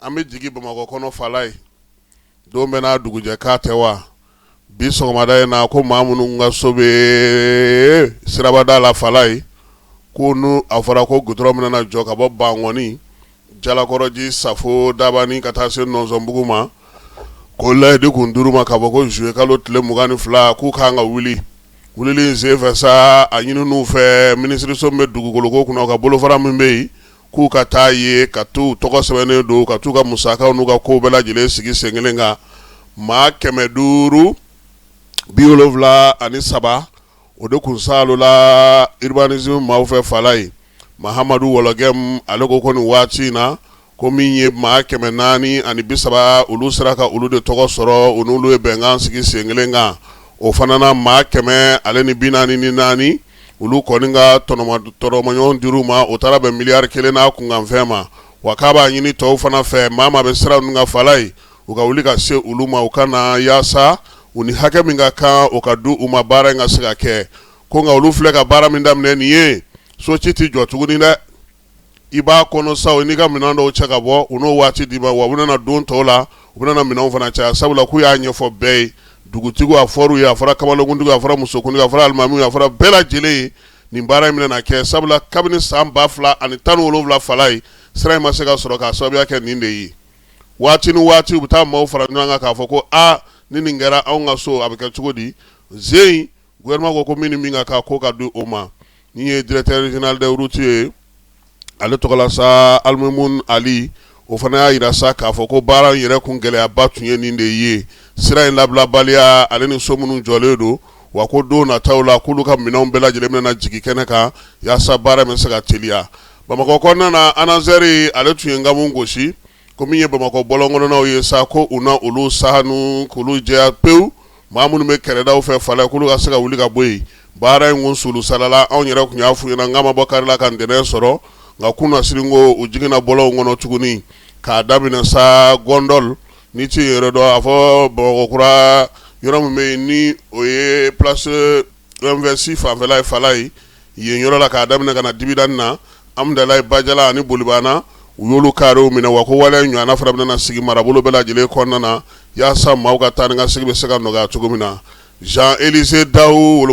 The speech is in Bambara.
an bɛ jigi Bamakɔ kɔnɔ Fala ye don bɛ n'a dugujɛ k'a tɛ wa bi sɔgɔmada in na ko maa minnu ka so bɛ sirabada la Fala ye ko n'u a fɔra ko goudron bɛna jɔ ka bɔ Bangɔni Jalakɔrɔji Safo Dabani ka taa se Nɔnsɔnbugu ma ko layidu kun duuru ma ka bɔ ko juillet kalo tile 22 k'u kan ka wuli wulili sen fɛ sa a ɲini n'u fɛ minisiriso bɛ dugukoloko kunna ka bolofara min bɛ yen k'u ka taa ye ka t'u tɔgɔ sɛbɛnnen don ka t'u ka musakaw n'u ka kow bɛɛ lajɛlen sigi sen kelen kan maa 573 o de kun salola urbanisme maaw fɛ Fala ye Mahamadu Wɔlɔgɛm ale ko ko nin waati in na ko min ye maa 430 olu sera ka olu de tɔgɔ sɔrɔ o n'olu ye bɛnkan sigi sen kelen kan o fana na maa 144 olu kɔni ka tɔnɔmaɲɔgɔn dir'u ma o taara bɛn miliyari 1 n'a kunkanfɛn ma wa k'a b'a ɲini tɔw fana fɛ maa bɛ sira ninnu ka Fala ye u ka wuli ka se olu ma u ka na yaasa u ni hakɛ min ka kan o ka du u ma baara in ka se ka kɛ ko nka olu filɛ ka baara min daminɛ nin ye so ci ti jɔ tuguni dɛ i b'a kɔnɔ sa o n'i ka minɛn dɔw cɛ ka bɔ u n'o waati d'i ma wa u bɛna don tɔw la u bɛna minɛnw fana caya sabula k'u y'a ɲɛfɔ bɛɛ ye dugutigiw a fɔr'u ye a fɔra kamalekuntigiw a fɔra musokuntigiw a fɔra alimamiw a fɔra bɛɛ lajɛlen ye nin baara in bɛna kɛ sabula kabini san 2017 Fala ye sira in ma se ka sɔrɔ k'a sababuya kɛ nin de ye waati ni waati u bɛ taa maaw fara ɲɔgɔn kan k'a fɔ ko ni nin kɛra anw ka so a bɛ kɛ cogo di zen gouvernement ko min ni min ka kan ko ka di o ma nin ye directeur régional des routes ye ale tɔgɔla sa Alimumun Ali o fana y'a yira sa k'a fɔ ko baara in yɛrɛ kun gɛlɛyaba tun ye nin de ye sira in labilabaliya ale ni so minnu jɔlen don wa ko don nataw la k'olu ka minɛnw bɛɛ lajɛlen bɛna jigin kɛnɛ kan yaasa baara bɛ se ka teliya Bamakɔ kɔnɔna na ANASER ale tun ye nkamu gosi ko min ye Bamakɔ bɔlɔnkɔnɔnaw ye sa ko u na olu sahanu k'olu jɛya pewu maa minnu bɛ kɛrɛdaw fɛ Fala k'olu ka se ka wuli ka bɔ yen baara in kun sulu salala anw yɛrɛ kun y'a f'u ɲɛna n k'a ma bɔ kari la ka ntɛnɛn sɔrɔ nka kun na sini ko u jiginna bɔlɔnw kɔnɔ tuguni k'a daminɛ sa Gondol ni ti yɛrɛ dɔn a fɔ Bamakɔkura yɔrɔ min bɛ yen ni o ye place MVC fanfɛla ye Fala ye yen yɔrɔ la k'a daminɛ ka na Dibidani na Amudalayi Bajala ani Bolibana u y'olu karew minɛ wa ko waleya ɲɔgɔnna fana bɛna sigi marabolo bɛɛ lajɛlen kɔnɔna na yaasa maaw ka taa ni ka segin bɛ se ka nɔgɔya cogo min na Jean Élisée Dawu